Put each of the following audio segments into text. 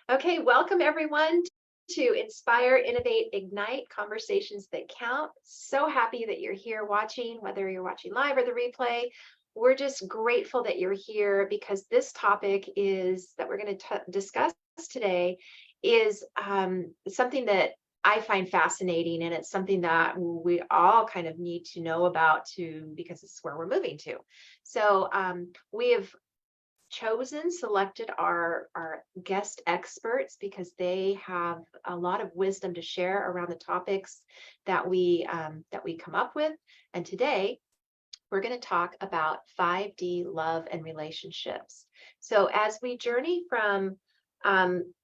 Okay, welcome everyone to Inspire, Innovate, Ignite, Conversations That Count. So happy that you're here watching, whether you're watching live or the replay. We're just grateful that you're here because this topic is that we're going to discuss today is something that I find fascinating, and it's something that we all kind of need to know about because it's where we're moving to. So we have selected our guest experts because they have a lot of wisdom to share around the topics that we come up with. And today we're going to talk about 5D love and relationships. So as we journey from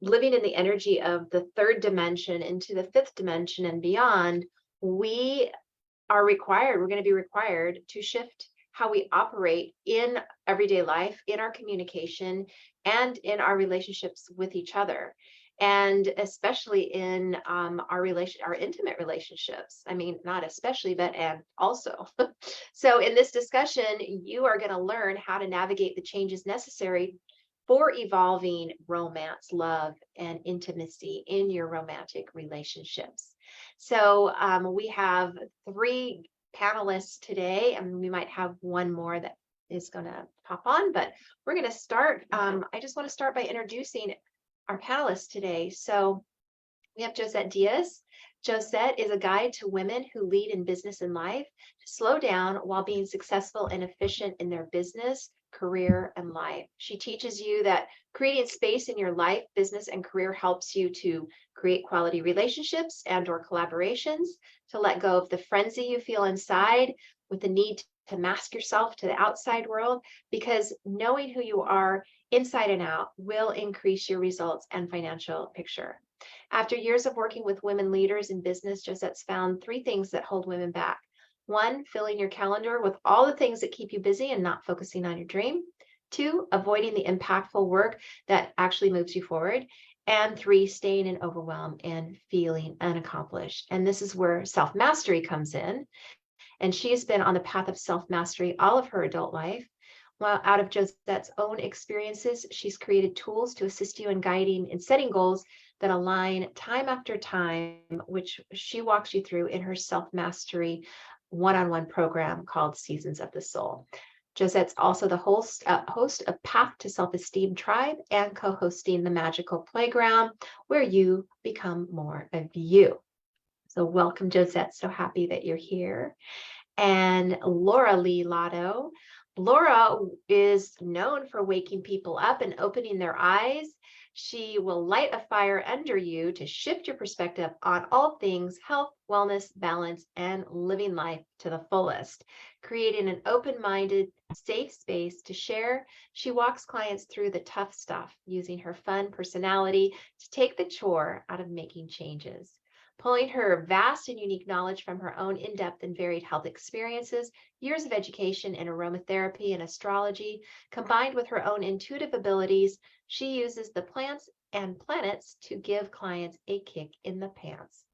living in the energy of the third dimension into the fifth dimension and beyond, we're going to be required to shift how we operate in everyday life, in our communication, and in our relationships with each other, and especially in our intimate relationships. I mean, not especially, but and also. So in this discussion, you are going to learn how to navigate the changes necessary for evolving romance, love, and intimacy in your romantic relationships. So we have 3 panelists today, and we might have one more that is going to pop on, but we're going to start. I just want to start by introducing our panelists today. So we have Josette Diaz. Josette is a guide to women who lead in business and life to slow down while being successful and efficient in their business, career, and life. She teaches you that creating space in your life, business, and career helps you to create quality relationships and/or collaborations, to let go of the frenzy you feel inside with the need to mask yourself to the outside world, because knowing who you are inside and out will increase your results and financial picture. After years of working with women leaders in business, Josette's found 3 things that hold women back. 1, filling your calendar with all the things that keep you busy and not focusing on your dream. 2, avoiding the impactful work that actually moves you forward. And 3, staying in overwhelm and feeling unaccomplished. And this is where self-mastery comes in. And she has been on the path of self-mastery all of her adult life. While out of Josette's own experiences, she's created tools to assist you in guiding and setting goals that align time after time, which she walks you through in her self-mastery one-on-one program called Seasons of the Soul. Josette's also the host of Path to Self-Esteem Tribe and co-hosting the Magical Playground, where you become more of you. So welcome, Josette. So happy that you're here. And Laura Lee Lotto. Laura is known for waking people up and opening their eyes. She will light a fire under you to shift your perspective on all things health, wellness, balance, and living life to the fullest. Creating an open-minded, safe space to share, she walks clients through the tough stuff, using her fun personality to take the chore out of making changes. Pulling her vast and unique knowledge from her own in-depth and varied health experiences, years of education in aromatherapy and astrology, combined with her own intuitive abilities, she uses the plants and planets to give clients a kick in the pants.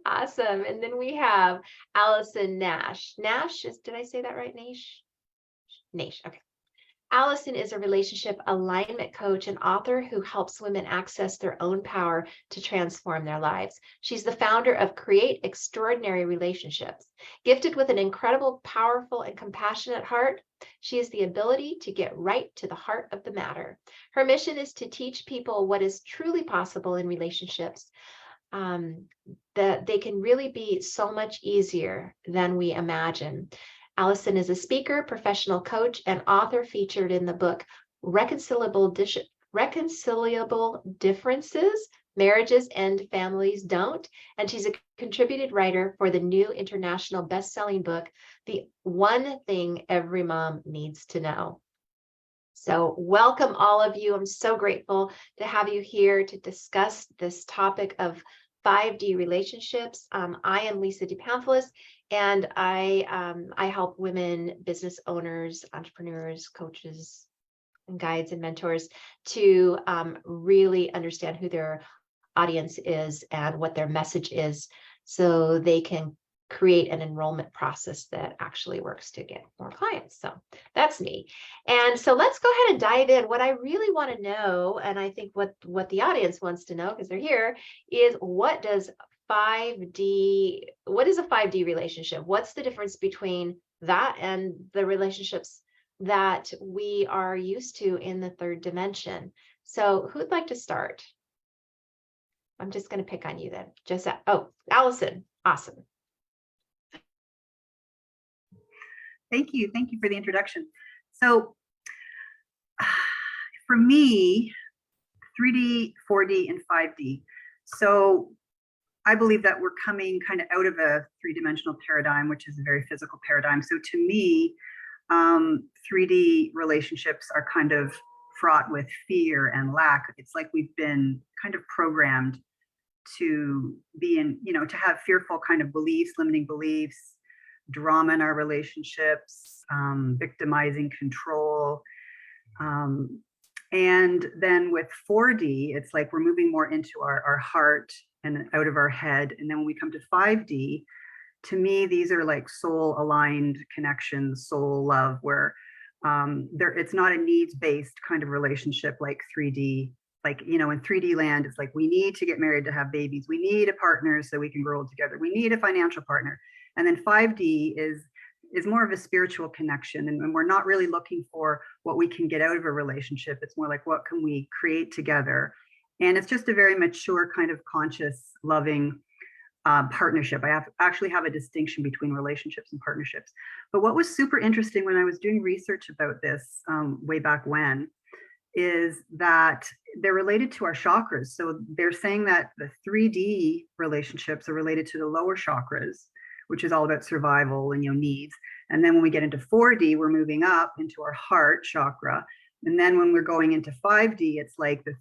Awesome. And then we have Allison Naish. Did I say that right, Naish? Naish, okay. Allison is a relationship alignment coach and author who helps women access their own power to transform their lives. She's the founder of Create Extraordinary Relationships. Gifted with an incredible, powerful, and compassionate heart, she has the ability to get right to the heart of the matter. Her mission is to teach people what is truly possible in relationships, that they can really be so much easier than we imagine. Allison is a speaker, professional coach, and author featured in the book Reconcilable Differences, Marriages and Families Don't. And she's a contributed writer for the new international best-selling book, The One Thing Every Mom Needs to Know. So welcome all of you. I'm so grateful to have you here to discuss this topic of 5D relationships. I am Lisa DePamphilis, and I help women, business owners, entrepreneurs, coaches, and guides and mentors to really understand who their audience is and what their message is, so they can create an enrollment process that actually works to get more clients. So that's me. And so let's go ahead and dive in. What I really want to know, and I think what the audience wants to know because they're here, is what is a 5D relationship? What's the difference between that and the relationships that we are used to in the third dimension? So who'd like to start? I'm just going to pick on you then. Josette. Oh, Allison. Awesome. Thank you. Thank you for the introduction. So for me, 3D, 4D, and 5D. So I believe that we're coming kind of out of a three-dimensional paradigm, which is a very physical paradigm. So to me, 3D relationships are kind of fraught with fear and lack. It's like we've been kind of programmed to be in, to have fearful kind of beliefs, limiting beliefs, drama in our relationships, victimizing control. And then with 4D, it's like we're moving more into our heart and out of our head. And then when we come to 5D, to me, these are like soul aligned connections, soul love, where it's not a needs-based kind of relationship like 3D. Like, in 3D land, it's like we need to get married to have babies. We need a partner so we can grow old together. We need a financial partner. And then 5D is more of a spiritual connection. And we're not really looking for what we can get out of a relationship. It's more like, what can we create together? And it's just a very mature kind of conscious, loving partnership. I actually have a distinction between relationships and partnerships. But what was super interesting when I was doing research about this way back when, is that they're related to our chakras. So they're saying that the 3D relationships are related to the lower chakras, which is all about survival and needs. And then when we get into 4D, we're moving up into our heart chakra. And then when we're going into 5D, it's like the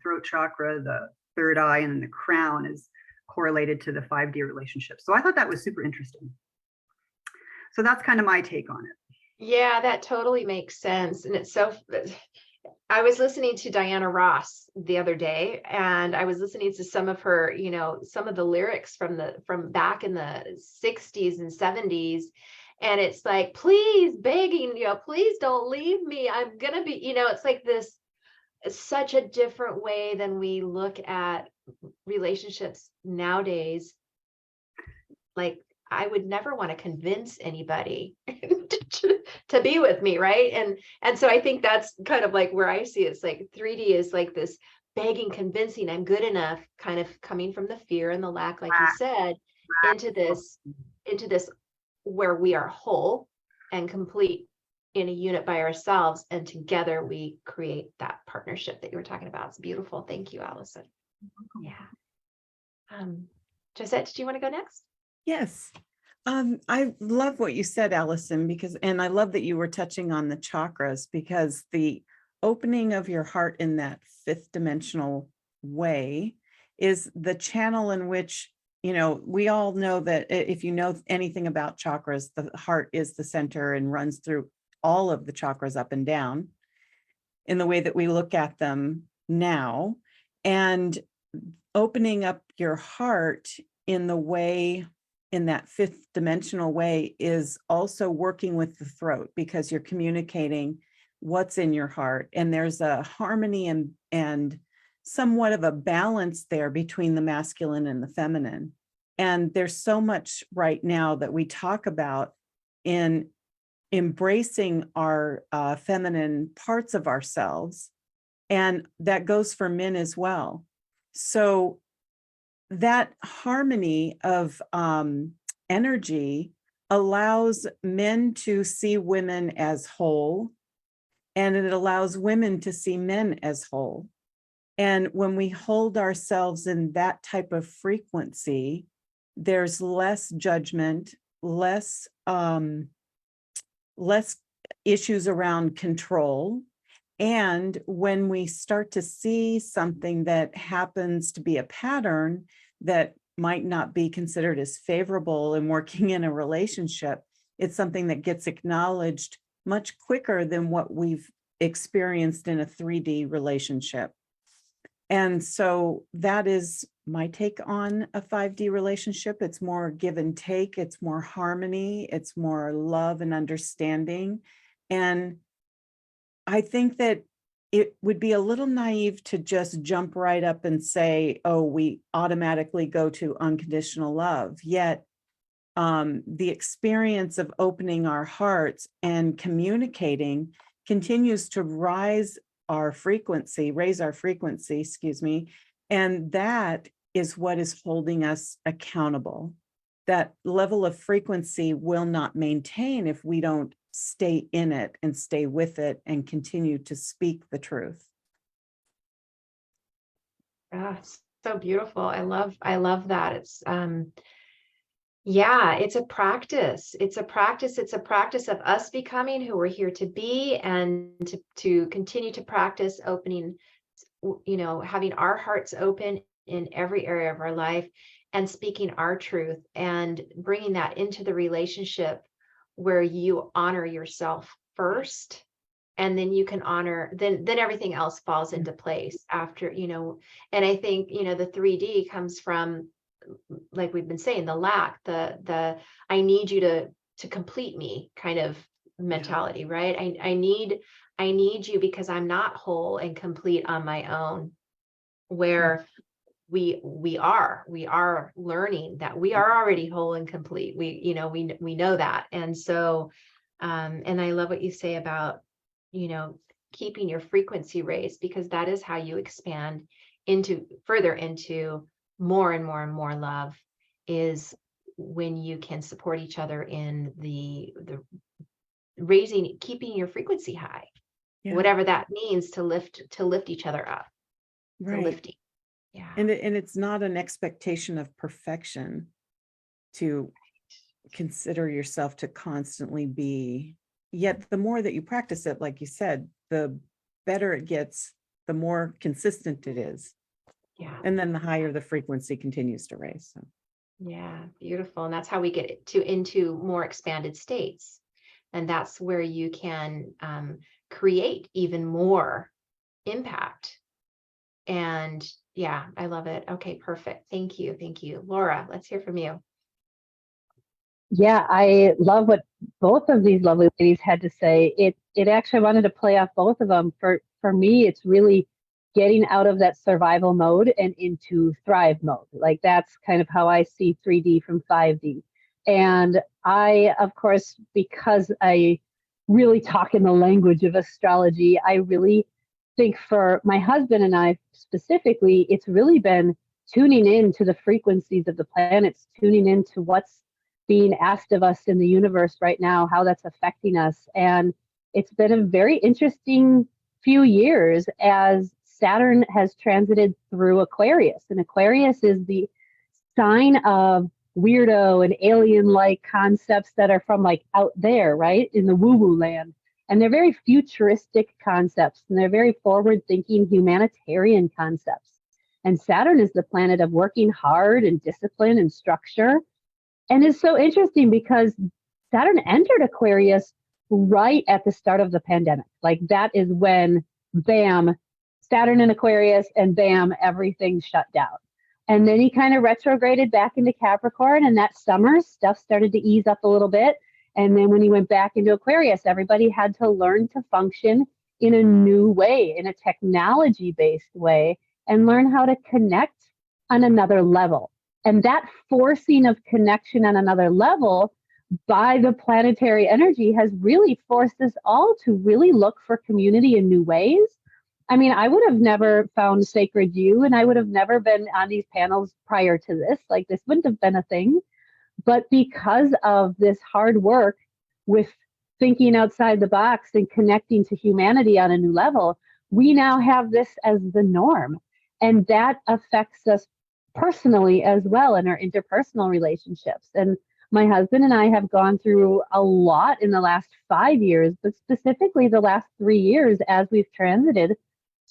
throat chakra, the third eye, and then the crown is correlated to the 5D relationship. So I thought that was super interesting. So that's kind of my take on it. Yeah, that totally makes sense. And I was listening to Diana Ross the other day, and I was listening to some of her, some of the lyrics from back in the 60s and 70s. And it's like, please, begging, please don't leave me. I'm going to be, it's like this, such a different way than we look at relationships nowadays. Like, I would never want to convince anybody to be with me, right? And so I think that's kind of like where I see it. It's like 3D is like this begging, convincing I'm good enough, kind of coming from the fear and the lack, like you said, into this where we are whole and complete in a unit by ourselves, and together we create that partnership that you were talking about. It's beautiful. Thank you, Allison. Yeah. Josette, do you want to go next? Yes. I love what you said, Allison, and I love that you were touching on the chakras, because the opening of your heart in that fifth dimensional way is the channel in which, we all know that if you know anything about chakras, the heart is the center and runs through all of the chakras up and down in the way that we look at them now. And opening up your heart in that fifth dimensional way is also working with the throat, because you're communicating what's in your heart. And there's a harmony and somewhat of a balance there between the masculine and the feminine. And there's so much right now that we talk about in embracing our feminine parts of ourselves. And that goes for men as well. So that harmony of energy allows men to see women as whole, and it allows women to see men as whole. And when we hold ourselves in that type of frequency, there's less judgment, less issues around control. And when we start to see something that happens to be a pattern that might not be considered as favorable in working in a relationship, it's something that gets acknowledged much quicker than what we've experienced in a 3D relationship. And so that is my take on a 5D relationship. It's more give and take, it's more harmony, it's more love and understanding. And I think that it would be a little naive to just jump right up and say, oh, we automatically go to unconditional love. Yet the experience of opening our hearts and communicating continues to raise our frequency, excuse me. And that is what is holding us accountable. That level of frequency will not maintain if we don't stay in it and stay with it and continue to speak the truth. Ah, so beautiful. I love that. It's yeah, it's a practice. It's a practice. It's a practice of us becoming who we're here to be, and to continue to practice opening, having our hearts open in every area of our life and speaking our truth and bringing that into the relationship where you honor yourself first, and then you can honor, then everything else falls into place after, and I think, the 3D comes from, like we've been saying, the lack, the I need you to complete me kind of mentality, right? I need you because I'm not whole and complete on my own, where we are learning that we are already whole and complete. We know that. And so and I love what you say about keeping your frequency raised, because that is how you expand further into more and more and more love, is when you can support each other in the keeping your frequency high, whatever that means, to lift each other up, right. To lifting. Yeah. And it's not an expectation of perfection to consider yourself to constantly be, yet the more that you practice it, like you said, the better it gets, the more consistent it is. Yeah. And then the higher the frequency continues to raise. So. Yeah, beautiful. And that's how we get into more expanded states. And that's where you can create even more impact. And yeah, I love it. Okay, perfect. Thank you. Thank you. Laura, let's hear from you. Yeah, I love what both of these lovely ladies had to say. It actually, I wanted to play off both of them. For me, it's really getting out of that survival mode and into thrive mode. Like, that's kind of how I see 3D from 5D. And I, of course, because I really talk in the language of astrology, I really think for my husband and I specifically, it's really been tuning in to the frequencies of the planets, tuning into what's being asked of us in the universe right now, how that's affecting us. And it's been a very interesting few years as Saturn has transited through Aquarius. And Aquarius is the sign of weirdo and alien-like concepts that are from like out there, right? In the woo-woo land. And they're very futuristic concepts, and they're very forward-thinking humanitarian concepts. And Saturn is the planet of working hard and discipline and structure. And it's so interesting because Saturn entered Aquarius right at the start of the pandemic. Like, that is when, bam, Saturn in Aquarius, and bam, everything shut down. And then he kind of retrograded back into Capricorn, and that summer stuff started to ease up a little bit. And then when he went back into Aquarius, everybody had to learn to function in a new way, in a technology-based way, and learn how to connect on another level. And that forcing of connection on another level by the planetary energy has really forced us all to really look for community in new ways. I mean, I would have never found Sacred You, and I would have never been on these panels prior to this. Like, this wouldn't have been a thing. But because of this hard work with thinking outside the box and connecting to humanity on a new level, we now have this as the norm. And that affects us personally as well in our interpersonal relationships. And my husband and I have gone through a lot in the last 5 years, but specifically the last 3 years as we've transited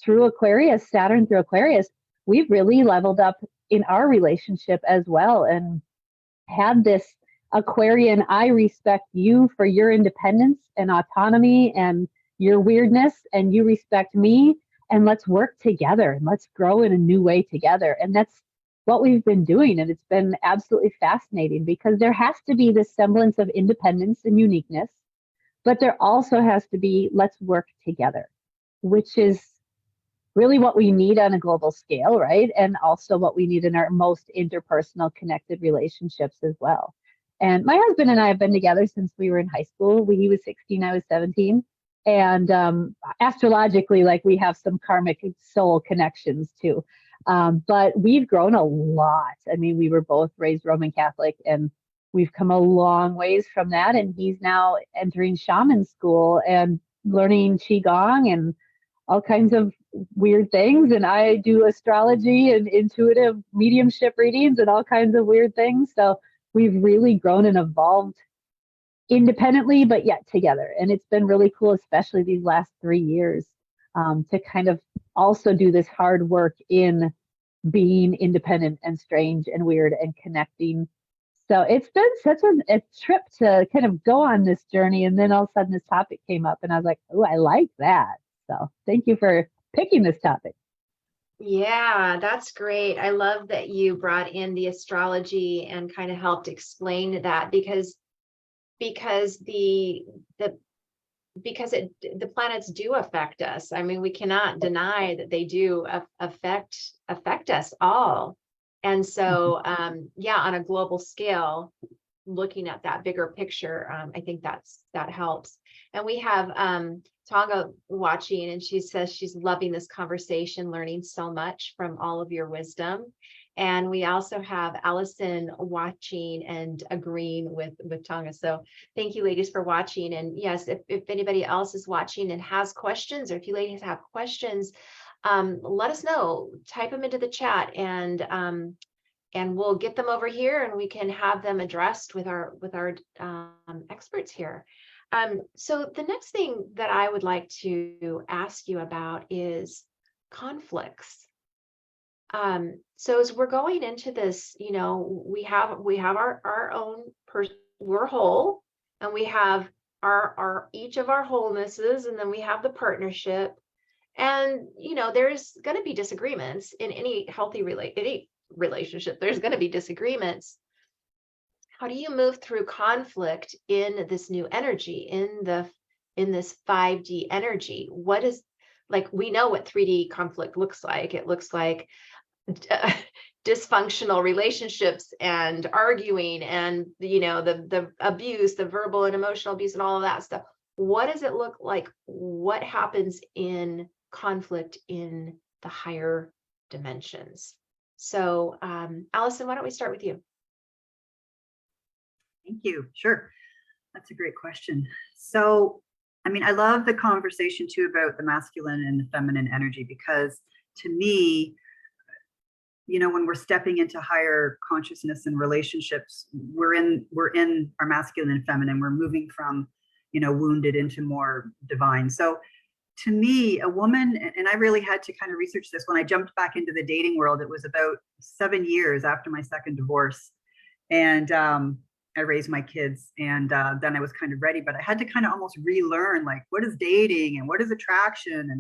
through Aquarius, Saturn through Aquarius, we've really leveled up in our relationship as well, and had this Aquarian, I respect you for your independence and autonomy and your weirdness, and you respect me, and let's work together and let's grow in a new way together. And that's what we've been doing. And it's been absolutely fascinating because there has to be this semblance of independence and uniqueness, but there also has to be, let's work together, which is really what we need on a global scale, right? And also what we need in our most interpersonal connected relationships as well. And my husband and I have been together since we were in high school. He was 16, I was 17. And astrologically, like, we have some karmic soul connections too. But we've grown a lot. I mean, we were both raised Roman Catholic, and we've come a long ways from that. And he's now entering shaman school and learning Qigong and all kinds of weird things. And I do astrology and intuitive mediumship readings and all kinds of weird things. So we've really grown and evolved independently, but yet together. And it's been really cool, especially these last 3 years, to kind of also do this hard work in being independent and strange and weird and connecting. So it's been such a trip to kind of go on this journey. And then all of a sudden this topic came up and I was like, oh, I like that. So thank you for picking this topic. Yeah, that's great. I love that you brought in the astrology and kind of helped explain that, because the planets do affect us. I mean, we cannot deny that they do affect us all. And so, yeah, on a global scale, looking at that bigger picture, I think that helps. And we have Tonga watching, and she says she's loving this conversation, learning so much from all of your wisdom. And we also have Allison watching and agreeing with Tonga. So thank you, ladies, for watching. And yes, if anybody else is watching and has questions, or if you ladies have questions, let us know. Type them into the chat, and we'll get them over here, and we can have them addressed with our experts here. So the next thing that I would like to ask you about is conflicts. So as we're going into this, you know, we have our own we're whole, and we have our each of our wholenesses, and then we have the partnership. And you know, there's going to be disagreements in any healthy any relationship. There's going to be disagreements. How do you move through conflict in this new energy, in this 5D energy? What is, like, we know what 3D conflict looks like. It looks like dysfunctional relationships and arguing, and you know, the abuse, the verbal and emotional abuse, and all of that stuff. What does it look like? What happens in conflict in the higher dimensions? So Allison, why don't we start with you? Thank you. Sure. That's a great question. So, I mean, I love the conversation too about the masculine and the feminine energy, because to me, you know, when we're stepping into higher consciousness and relationships, we're in our masculine and feminine. We're moving from, you know, wounded into more divine. So to me, a woman, and I really had to kind of research this when I jumped back into the dating world. It was about 7 years after my second divorce. And I raised my kids, and then I was kind of ready, but I had to kind of almost relearn, like, what is dating and what is attraction?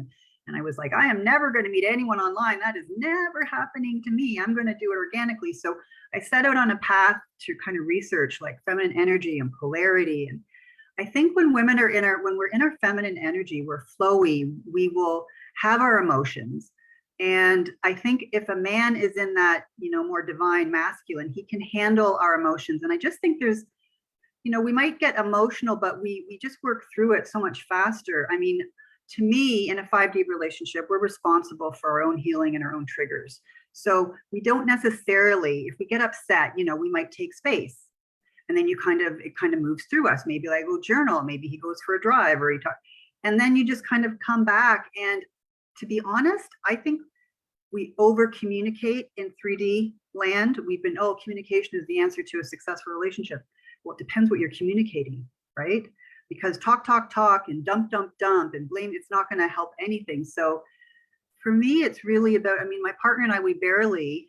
And I was like, I am never going to meet anyone online. That is never happening to me. I'm going to do it organically. So I set out on a path to kind of research like feminine energy and polarity. And I think when we're in our feminine energy, we're flowy, we will have our emotions. And I think if a man is in that, you know, more divine masculine, he can handle our emotions. And I just think there's, you know, we might get emotional, but we just work through it so much faster. I mean, to me, in a 5D relationship, we're responsible for our own healing and our own triggers. So we don't necessarily, if we get upset, you know, we might take space. And then it kind of moves through us. Maybe like, we'll journal, maybe he goes for a drive, or he talks. And then you just kind of come back. And to be honest, I think we over communicate in 3D land. We've been, communication is the answer to a successful relationship. Well, it depends what you're communicating, right? Because talk, and dump, and blame, it's not going to help anything. So for me, it's really about, I mean, my partner and I, we barely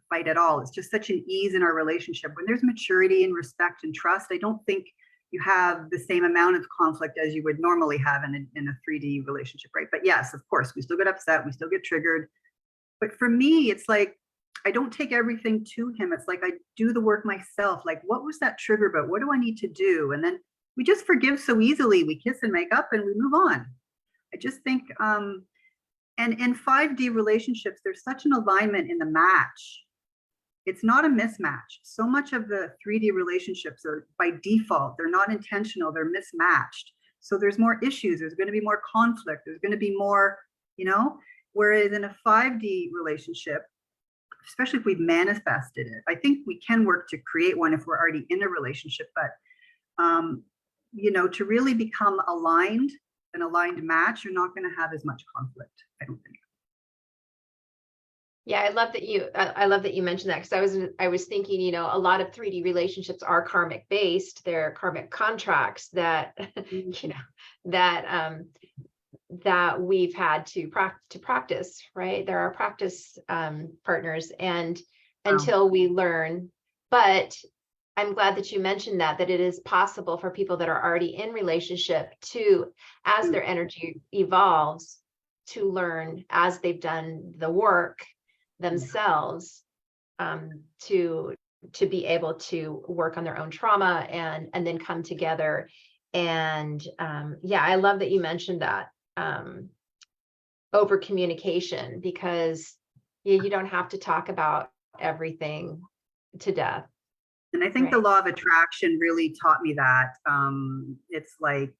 fight at all. It's just such an ease in our relationship. When there's maturity and respect and trust, I don't think you have the same amount of conflict as you would normally have in a 3D relationship, right? But yes, of course, we still get upset, we still get triggered. But for me, it's like, I don't take everything to him. It's like I do the work myself. Like, what was that trigger about? What do I need to do? And then we just forgive so easily. We kiss and make up and we move on. I just think, and in 5D relationships, there's such an alignment in the match. It's not a mismatch. So much of the 3D relationships are by default, they're not intentional, they're mismatched. So there's more issues, there's going to be more conflict, there's going to be more, you know, whereas in a 5D relationship, especially if we've manifested it, I think we can work to create one if we're already in a relationship, but you know, to really become aligned, an aligned match, you're not going to have as much conflict, I don't think. Yeah, I love that you mentioned that, because I was thinking, you know, a lot of 3D relationships are karmic based. They're karmic contracts that you know that we've had to practice, right? There are practice partners, and until we learn. But I'm glad that you mentioned that it is possible for people that are already in relationship to, as their energy evolves, to learn as they've done the work themselves, to be able to work on their own trauma and then come together. And yeah, I love that you mentioned that over communication, because you don't have to talk about everything to death. And I think Right. the law of attraction really taught me that. It's like,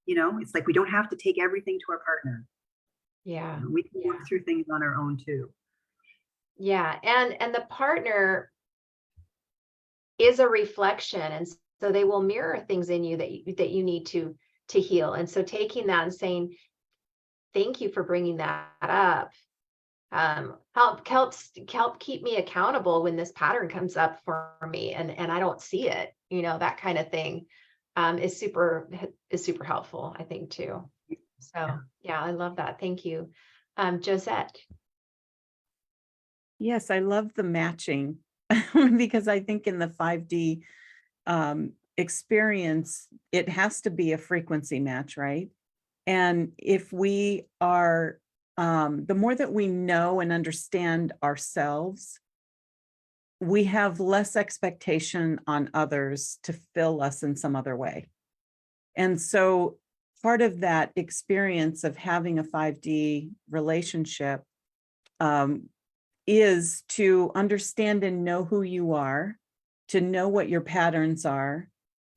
you know, it's like we don't have to take everything to our partner. Yeah. You know, we can work through things on our own too. Yeah. And the partner is a reflection. And so they will mirror things in you that you need to heal. And so taking that and saying, thank you for bringing that up. Helps keep me accountable when this pattern comes up for me and I don't see it, you know, that kind of thing, is super helpful, I think, too. So yeah, I love that. Thank you. Josette. Yes, I love the matching because I think in the 5D experience, it has to be a frequency match, right? And if we are, the more that we know and understand ourselves, we have less expectation on others to fill us in some other way. And so part of that experience of having a 5D relationship is to understand and know who you are, to know what your patterns are,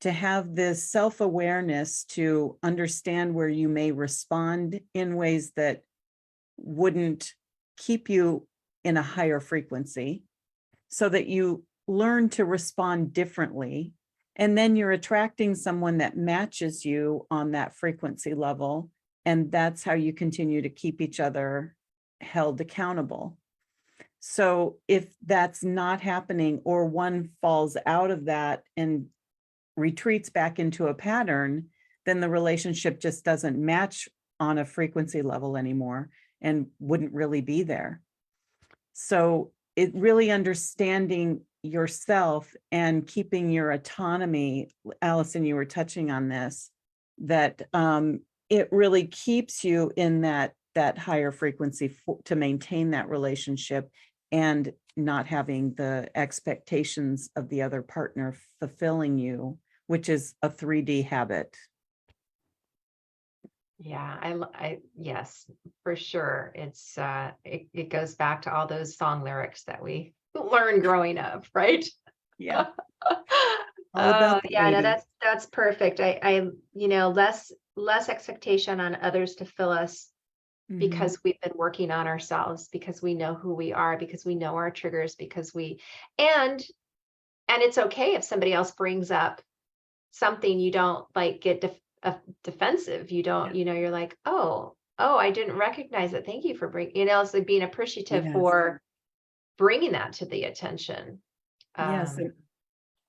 to have this self-awareness to understand where you may respond in ways that wouldn't keep you in a higher frequency, so that you learn to respond differently. And then you're attracting someone that matches you on that frequency level. And that's how you continue to keep each other held accountable. So if that's not happening, or one falls out of that and retreats back into a pattern, then the relationship just doesn't match on a frequency level anymore and wouldn't really be there. So it really understanding yourself and keeping your autonomy, Allison, you were touching on this, that it really keeps you in that higher frequency to maintain that relationship and not having the expectations of the other partner fulfilling you, which is a 3D habit. Yeah, yes, for sure. It's it goes back to all those song lyrics that we learned growing up, right? Yeah. All about the yeah, no, lady. that's perfect. I you know, less expectation on others to fill us, because we've been working on ourselves, because we know who we are, because we know our triggers, because and it's okay if somebody else brings up something you don't like, get defensive. You don't, you know, you're like, oh, I didn't recognize it. Thank you for bringing, you know, it's like being appreciative for bringing that to the attention. Yes,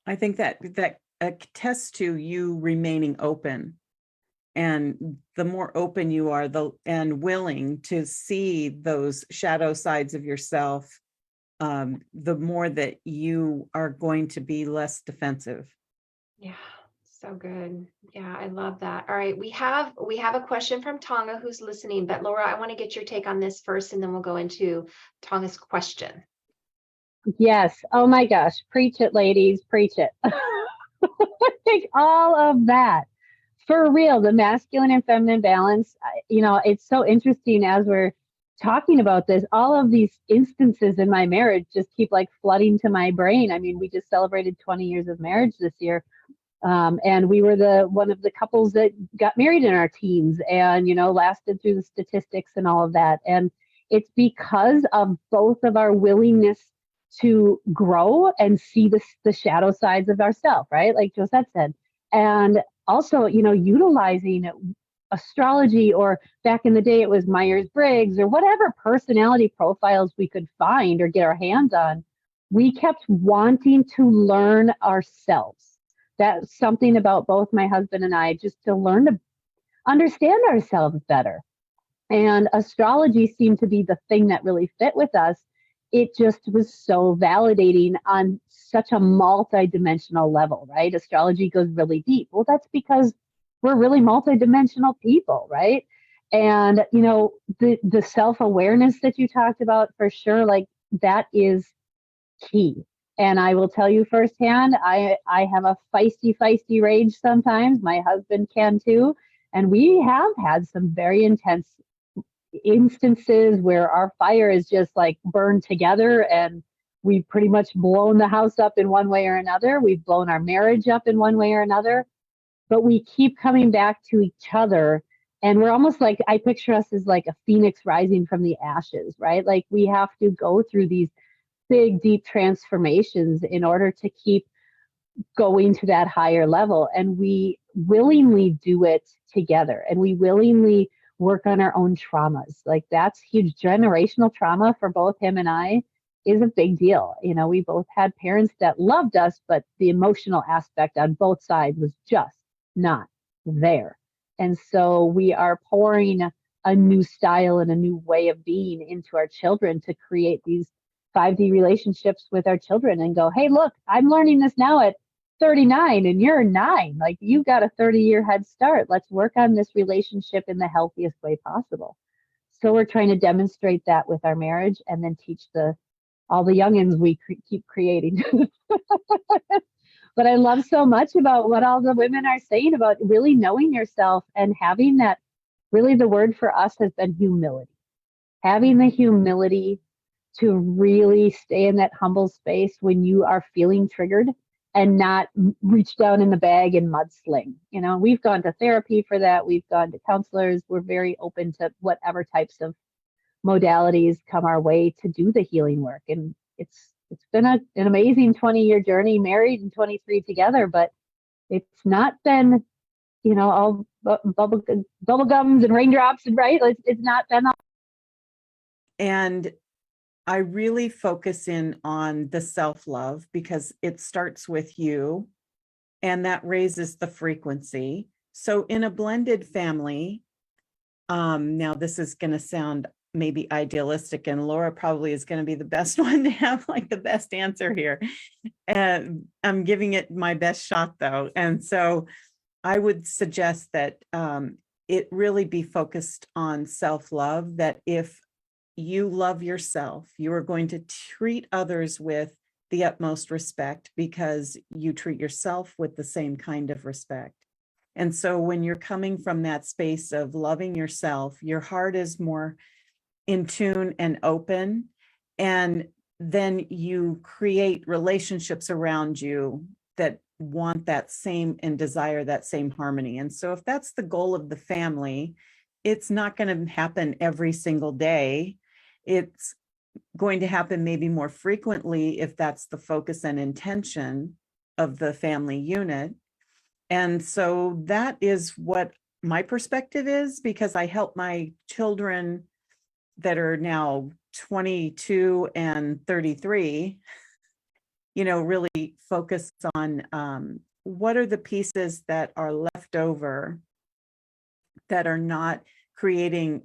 I think that attests to you remaining open. And the more open you are, and willing to see those shadow sides of yourself, the more that you are going to be less defensive. Yeah, So good. Yeah, I love that. All right, we have a question from Tonga who's listening, but Laura, I want to get your take on this first, and then we'll go into Tonga's question. Yes. Oh my gosh. Preach it, ladies. Preach it. Like all of that. For real, the masculine and feminine balance, it's so interesting as we're talking about this. All of these instances in my marriage just keep like flooding to my brain. I mean, we just celebrated 20 years of marriage this year. And we were one of the couples that got married in our teens and, lasted through the statistics and all of that. And it's because of both of our willingness to grow and see the shadow sides of ourselves, right? Like Josette said. And also, utilizing astrology, or back in the day, it was Myers-Briggs or whatever personality profiles we could find or get our hands on. We kept wanting to learn ourselves. That's something about both my husband and I, just to learn to understand ourselves better. And astrology seemed to be the thing that really fit with us. It just was so validating on such a multi-dimensional level, right? Astrology goes really deep. Well, that's because we're really multi-dimensional people, right? And, the self-awareness that you talked about, for sure, like that is key. And I will tell you firsthand, I have a feisty rage sometimes. My husband can too. And we have had some very intense instances where our fire is just like burned together, and we've pretty much blown the house up in one way or another. We've blown our marriage up in one way or another, but we keep coming back to each other. And we're almost like, I picture us as like a phoenix rising from the ashes, right? Like we have to go through these big, deep transformations in order to keep going to that higher level. And we willingly do it together, and we willingly work on our own traumas. Like that's huge. Generational trauma for both him and I is a big deal. We both had parents that loved us, but the emotional aspect on both sides was just not there. And so we are pouring a new style and a new way of being into our children to create these 5D relationships with our children and go, hey, look, I'm learning this now at 39 and you're 9. Like you got a 30-year head start. Let's work on this relationship in the healthiest way possible. So we're trying to demonstrate that with our marriage, and then teach all the youngins we keep creating. But I love so much about what all the women are saying about really knowing yourself and having that. Really, the word for us has been humility. Having the humility to really stay in that humble space when you are feeling triggered, and not reach down in the bag and mudsling. We've gone to therapy for that. We've gone to counselors. We're very open to whatever types of modalities come our way to do the healing work. And it's been an amazing 20-year journey, married and 23 together, but it's not been, all bubble gums and raindrops, right? It's not been all. And I really focus in on the self-love because it starts with you, and that raises the frequency. So in a blended family, now this is going to sound maybe idealistic, and Laura probably is going to be the best one to have like the best answer here. And I'm giving it my best shot though. And so I would suggest that it really be focused on self-love, that if you love yourself, you are going to treat others with the utmost respect because you treat yourself with the same kind of respect. And so when you're coming from that space of loving yourself, your heart is more in tune and open, and then you create relationships around you that want that same and desire that same harmony. And so if that's the goal of the family, it's not going to happen every single day. It's going to happen maybe more frequently if that's the focus and intention of the family unit. And so that is what my perspective is, because I help my children that are now 22 and 33, really focus on what are the pieces that are left over that are not creating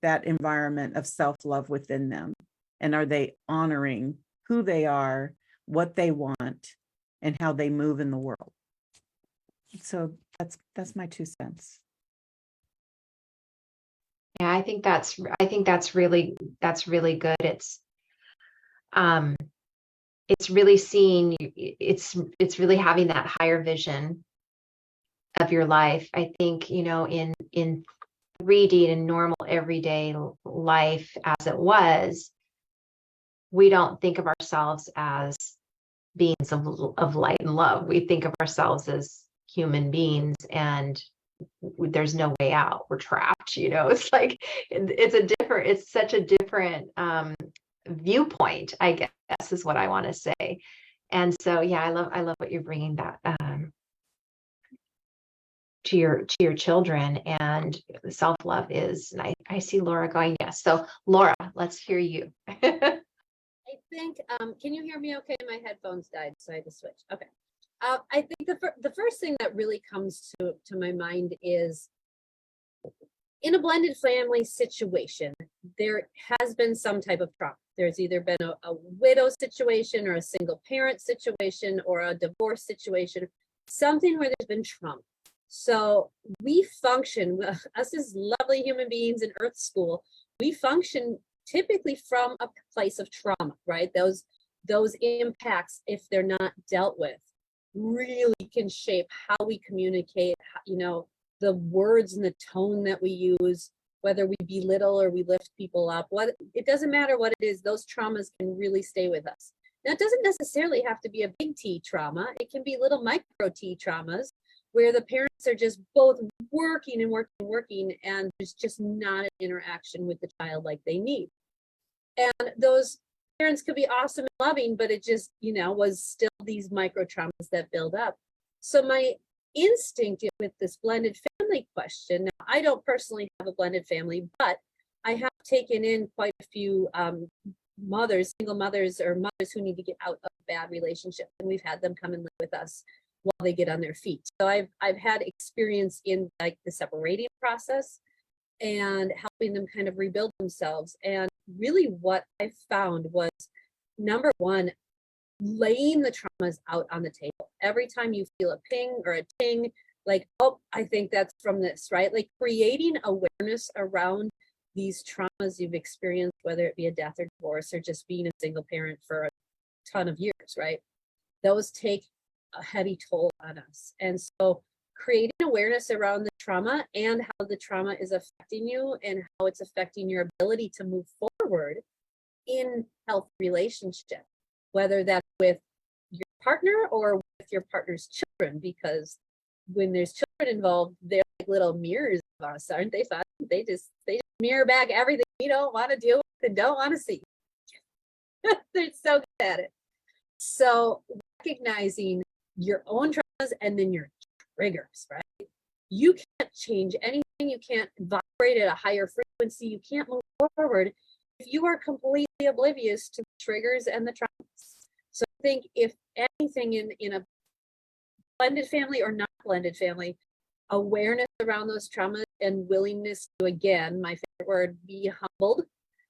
that environment of self-love within them. And are they honoring who they are, what they want, and how they move in the world? So that's my 2 cents. Yeah, I think that's really good. It's really seeing, it's really having that higher vision of your life. I think, in 3D and normal everyday life as it was, we don't think of ourselves as beings of light and love. We think of ourselves as human beings, and there's no way out. We're trapped, it's like, it's such a different viewpoint, I guess, is what I want to say. And so, yeah, I love what you're bringing that to your children, and self-love is, and I see Laura going, yes. So Laura, let's hear you. I think, can you hear me okay? My headphones died, so I had to switch. Okay. I think the first thing that really comes to my mind is, in a blended family situation, there has been some type of trauma. There's either been a widow situation, or a single parent situation, or a divorce situation, something where there's been trauma. So we function, us as lovely human beings in Earth School, we function typically from a place of trauma, right? Those impacts, if they're not dealt with, really can shape how we communicate, the words and the tone that we use, whether we belittle or we lift people up. It doesn't matter what it is, those traumas can really stay with us. Now, it doesn't necessarily have to be a big T trauma. It can be little micro T traumas where the parents are just both working and working, and there's just not an interaction with the child like they need. And those parents could be awesome and loving, but it just, was still these micro traumas that build up. So my instinct with this blended family question, now, I don't personally have a blended family, but I have taken in quite a few single mothers, or mothers who need to get out of a bad relationship, and we've had them come and live with us while they get on their feet. So I've had experience in like the separating process and helping them kind of rebuild themselves. And really what I found was, number one, laying the traumas out on the table. Every time you feel a ping or a ting, like, oh, I think that's from this, right? Like creating awareness around these traumas you've experienced, whether it be a death or divorce, or just being a single parent for a ton of years, right? Those take a heavy toll on us. And so creating awareness around the trauma and how the trauma is affecting you, and how it's affecting your ability to move forward in healthy relationship, whether that's with your partner or with your partner's children, because when there's children involved, they're like little mirrors of us, aren't they fun? They just mirror back everything we don't want to deal with and don't want to see. They're so good at it. So recognizing your own traumas and then your triggers, right? You can't change anything. You can't vibrate at a higher frequency. You can't move forward if you are completely oblivious to the triggers and the traumas. So I think if anything in a blended family or not blended family, awareness around those traumas and willingness to, again, my favorite word, be humbled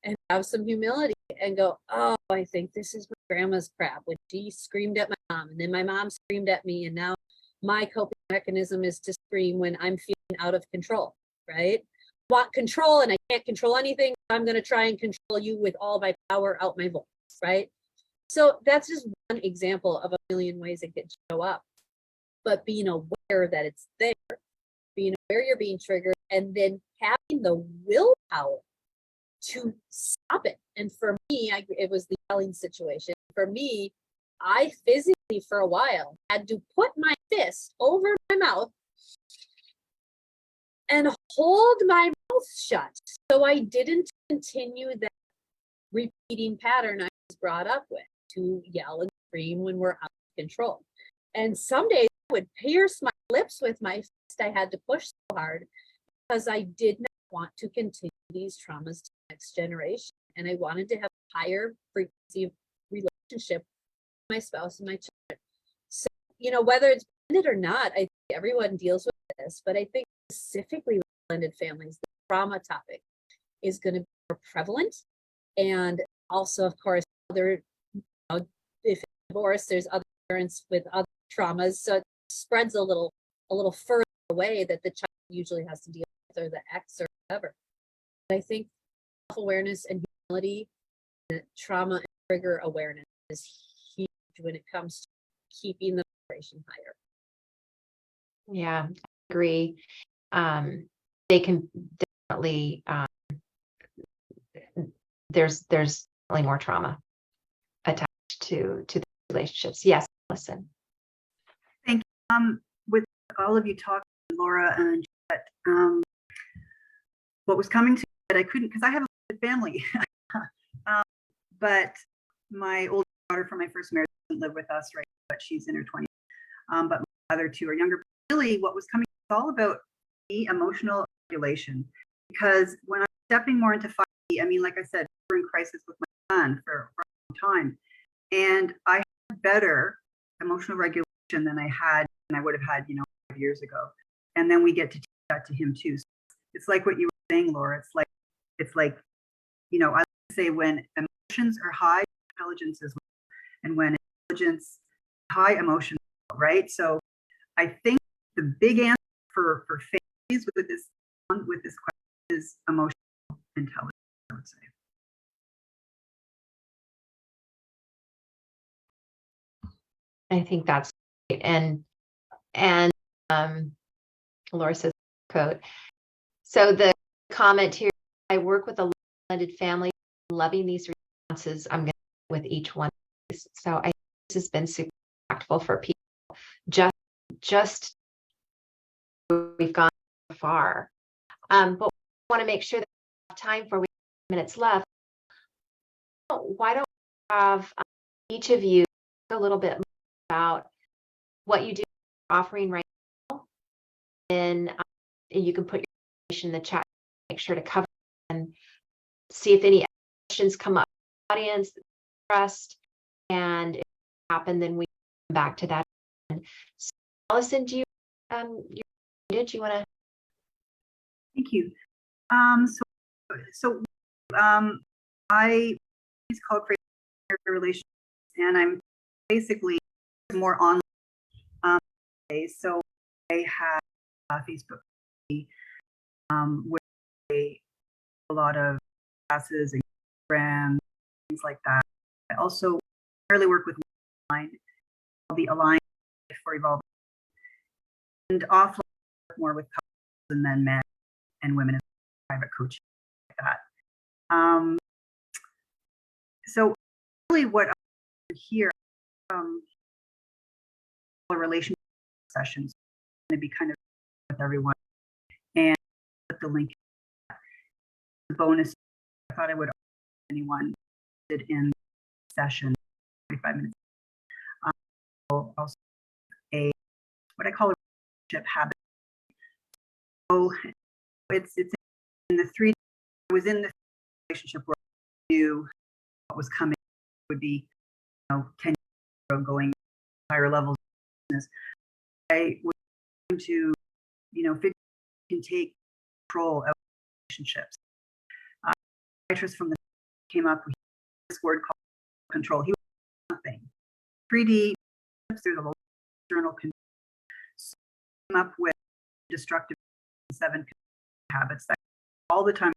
and have some humility and go, oh, I think this is my grandma's crap when she screamed at my mom, and then my mom screamed at me, and now my coping mechanism is to scream when I'm feeling out of control, right? I want control and I can't control anything. I'm going to try and control you with all my power out my voice, right? So that's just one example of a million ways it could show up. But being aware that it's there, being aware you're being triggered, and then having the willpower to stop it. And for me, it was the yelling situation. For me, I physically, for a while, had to put my fist over my mouth and hold my mouth shut so I didn't continue that repeating pattern I was brought up with, to yell and scream when we're out of control. And some days I would pierce my lips with my fist. I had to push so hard because I did not want to continue these traumas to the next generation. And I wanted to have a higher frequency of relationship with my spouse and my children. So, whether it's blended or not, I think everyone deals with this, but I think specifically with blended families, the trauma topic is going to be more prevalent. And also, of course, if it's divorce, there's other parents with other traumas. So it spreads a little a little further away that the child usually has to deal with, or the ex or whatever. But I think self-awareness and humility, and trauma and trigger awareness is huge when it comes to keeping the vibration higher. Yeah, I agree. They can definitely, there's definitely more trauma attached to the relationships. Yes, listen. Thank you. With all of you talking, Laura and Josette, what was coming to me that I couldn't, because I have a family, but my older daughter from my first marriage doesn't live with us right now, but she's in her 20s. But my other two are younger. Really, what was coming, it's all about the emotional regulation. Because when I'm stepping more into 5D, I mean, like I said, we're in crisis with my son for a long time. And I had better emotional regulation than I would have had, 5 years ago. And then we get to teach that to him too. So it's like what you were saying, Laura. It's like, I like to say when emotions are high, intelligence is low. And when intelligence, high emotion, right? So I think the big answer for families with this question is emotional intelligence, I would say. I think that's great. And Laura says quote. So the comment here, I work with a blended family, loving these responses. I'm going to with each one. So I think this has been super impactful for people. Just we've gone so far. But we want to make sure that we have time for, we have minutes left. Why don't we have each of you talk a little bit more about what you do offering right now, and you can put your information in the chat, make sure to cover and see if any questions come up in the audience, trust, and if they happen, then we come back to that. So, Allison, do you did you want to? Thank you. I call creative relationships, and I'm basically more online. So I have Facebook, where a lot of classes and programs, things like that. I also primarily work with online, the Alliance for Evolving, and offline more with couples and then men and women in private coaching, like that. So really what I hear a relationship sessions going to be kind of with everyone, and put the link, the bonus. I thought I would offer anyone did in session 45 minutes. Also a what I call a relationship habit. So it's in the three. I was in the relationship where I knew what was coming would be 10 years ago, going higher levels of business. I was trying to figure can take control of relationships. Psychiatrist from the came up with this word called control. He was nothing. 3D, there's a journal control. So came up with destructive 7 habits that all the time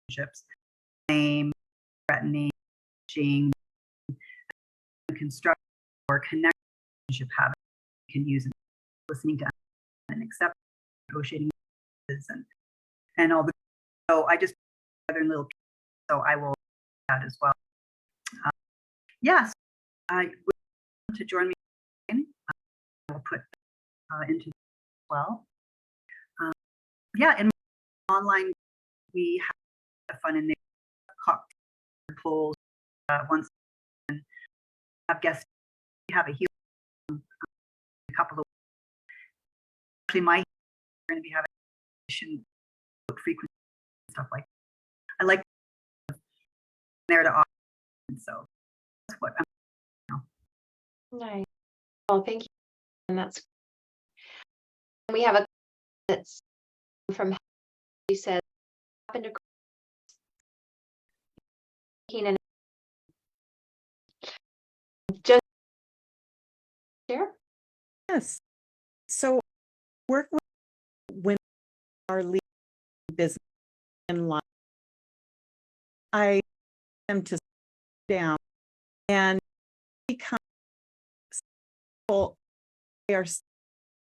relationships, blame, threatening, teaching, construct or connect relationship habits you can use in listening to and accept, negotiating and all the. So I just other little. So I will do that as well. Yes, I would to join me. I will put into as well. Yeah, and online we have fun in there. Cocktail polls once and have guests. We have a healing a couple of. Actually, my going to be having frequency stuff like that. I like there to offer, so that's what I'm. Nice. Well, thank you, and that's. We have a that's from he says happened to and just share. Yes. So work with when are leading business in life. I them to sit down and become people. They are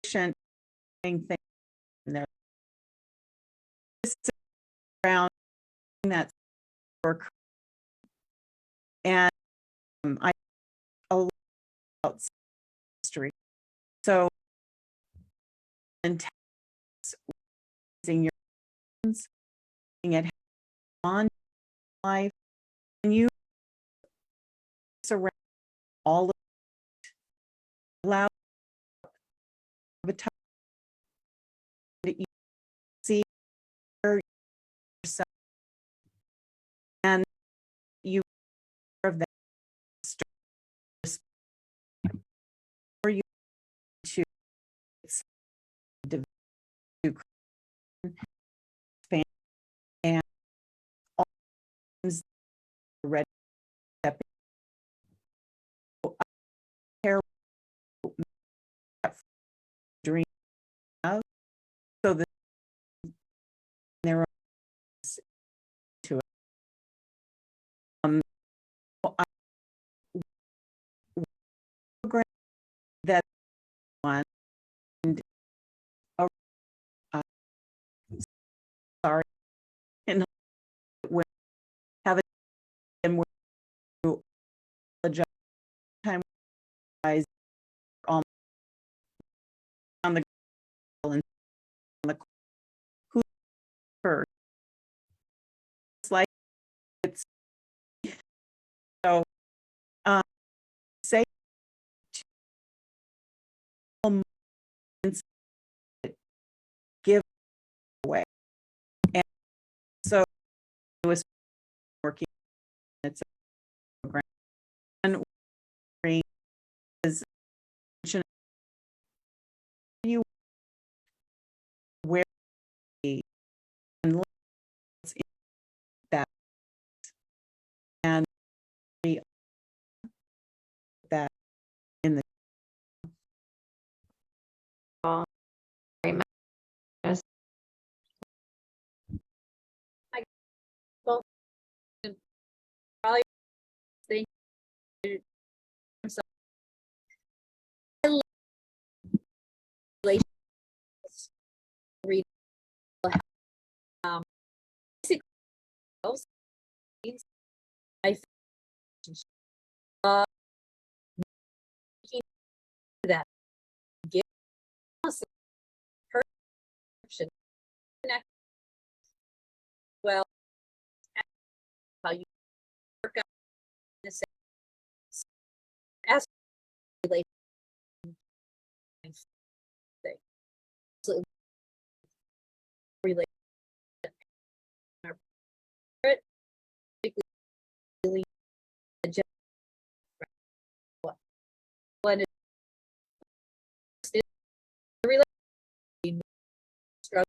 patient things in their around that work, and I a lot about history. So, and using your hands, looking at on life, and you surround all of it, allow the time that you see yourself, and you of that for you to expand and all things ready step care dream of, so that there are to it. I program that one and uh, sorry and when have it and we're adjust time wise on the and on the who first. It's like it's so say moments give away, and so it was working. It's a program and is you where and let's in that and that in the very much. Well, probably think I love relationships. Read basic needs. I think making that give us perception connect well how you work out the same as relation thing. So relate really adjust what when it is the relation struggle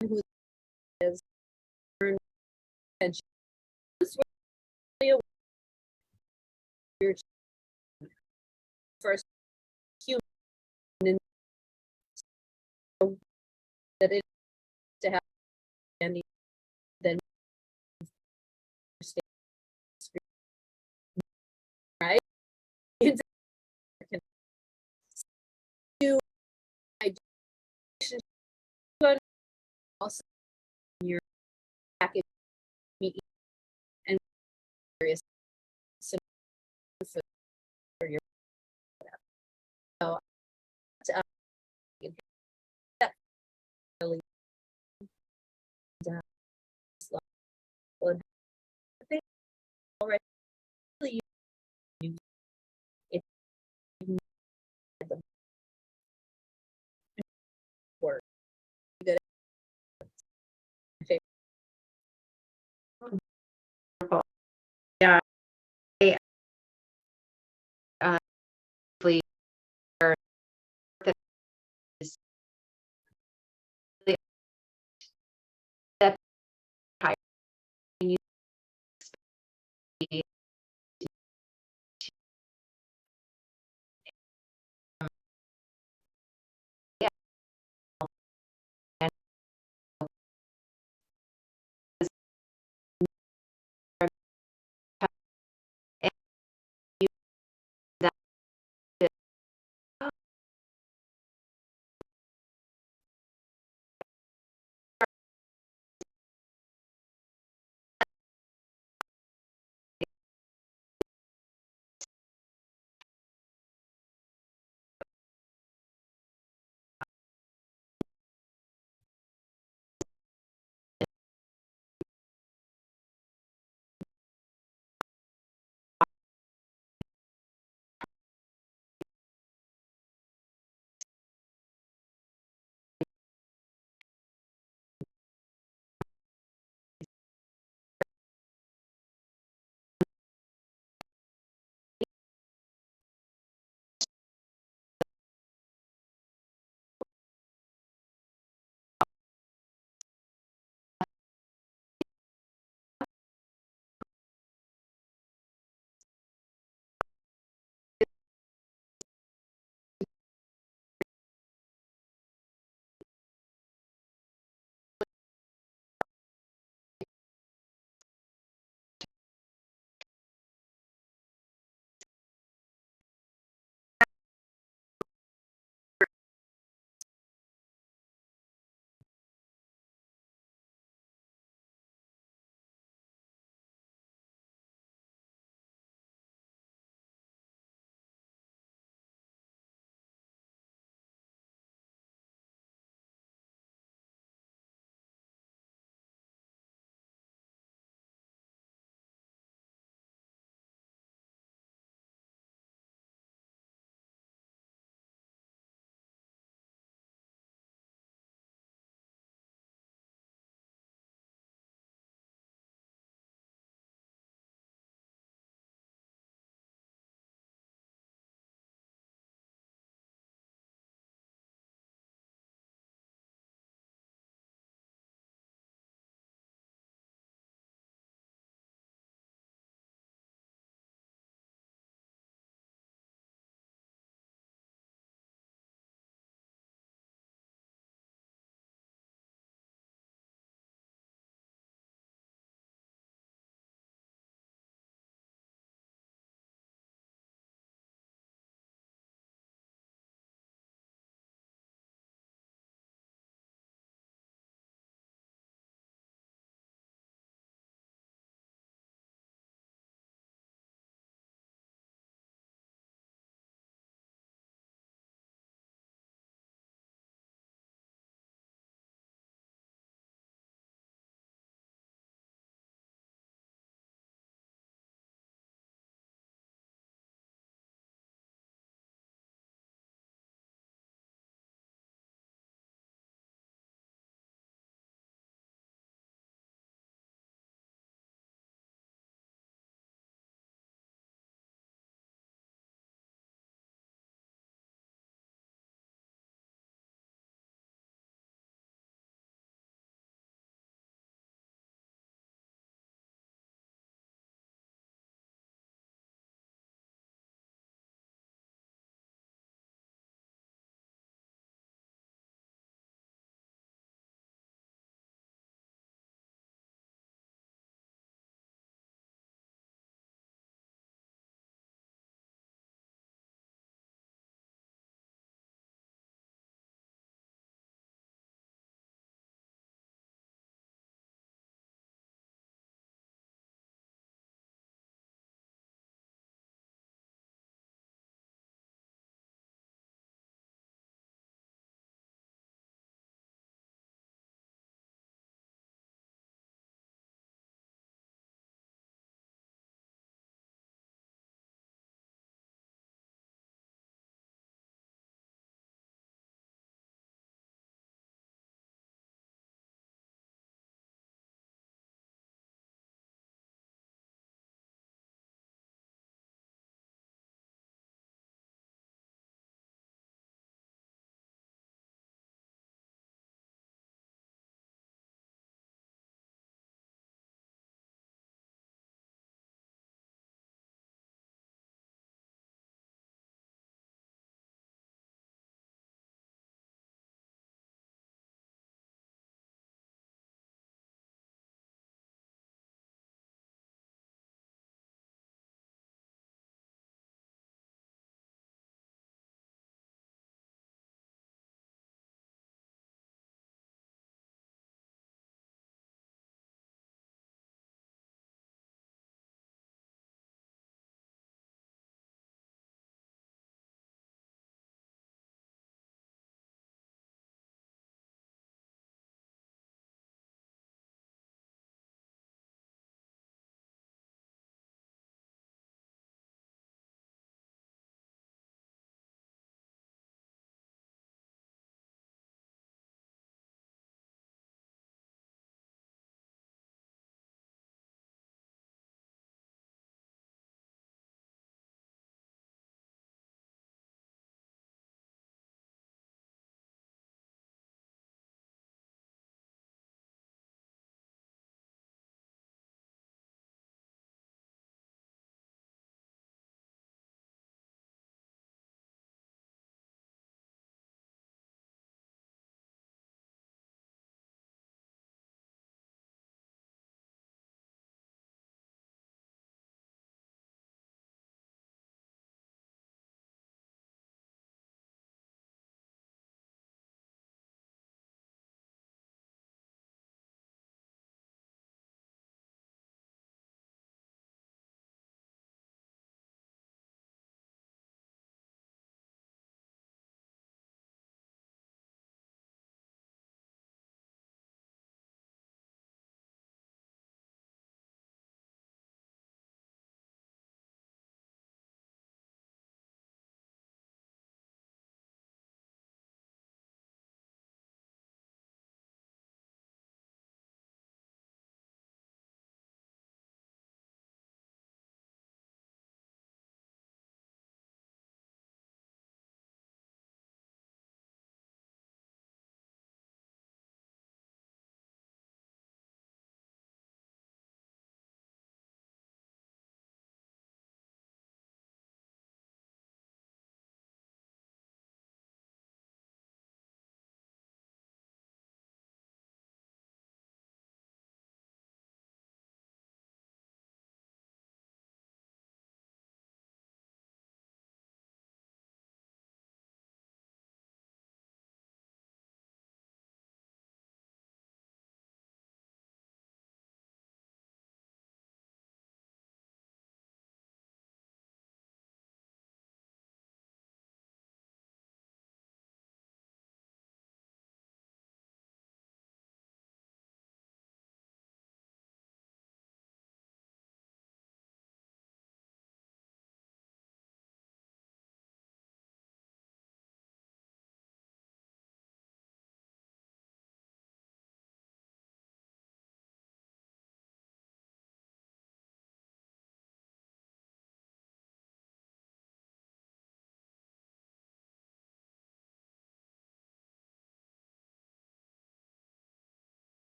who is earn attention. This really your first human and that it to have and then understand right it's you but also your package meet and various for your so that really I think already you it the word good Yeah, I, uh, please, or that is really that high you